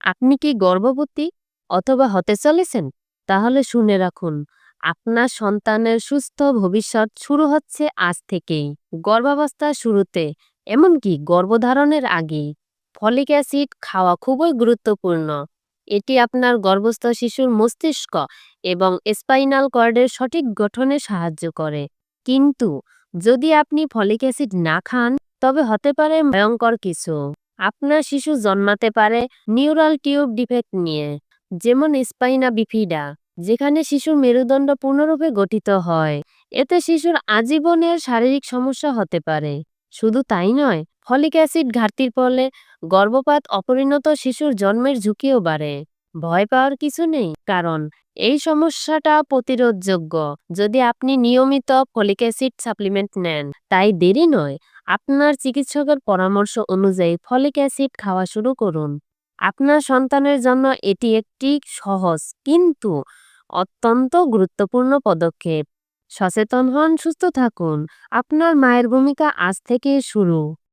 আপনি কি গর্ভবতী অথবা হতে চলেছেন? তাহলে শুনে রাখুন, আপনার সন্তানের সুস্থ ভবিষ্যৎ শুরু হচ্ছে আজ থেকেই। গর্ভাবস্থার শুরুতে, এমনকি গর্ভধারণের আগেই ফলিক অ্যাসিড খাওয়া খুবই গুরুত্বপূর্ণ। এটি আপনার গর্ভস্থ শিশুর মস্তিষ্ক এবং স্পাইনাল কর্ডের সঠিক গঠনে সাহায্য করে। কিন্তু যদি আপনি ফলিক অ্যাসিড না খান, তবে হতে পারে ভয়ঙ্কর কিছু। আপনার শিশু জন্মাতে পারে নিউরাল টিউব ডিফেক্ট নিয়ে, যেমন স্পাইনা বিফিডা, যেখানে শিশুর মেরুদণ্ড পূর্ণরূপে গঠিত হয়। এতে শিশুর আজীবনের শারীরিক সমস্যা হতে পারে। শুধু তাই নয়, ফলিক অ্যাসিড ঘাটতির ফলে গর্ভপাত, অপরিণত শিশুর জন্মের ঝুঁকিও বাড়ে। ভয় পাওয়ার কিছু নেই, কারণ এই সমস্যাটা প্রতিরোধযোগ্য যদি আপনি নিয়মিত ফলিক অ্যাসিড সাপ্লিমেন্ট নেন। তাই দেরি নয়, আপনার চিকিৎসকের পরামর্শ অনুযায়ী ফলিক অ্যাসিড খাওয়া শুরু করুন। আপনার সন্তানের জন্য এটি একটি সহজ কিন্তু অত্যন্ত গুরুত্বপূর্ণ পদক্ষেপ। সচেতন হন, সুস্থ থাকুন। আপনার মায়ের ভূমিকা আজ থেকে শুরু।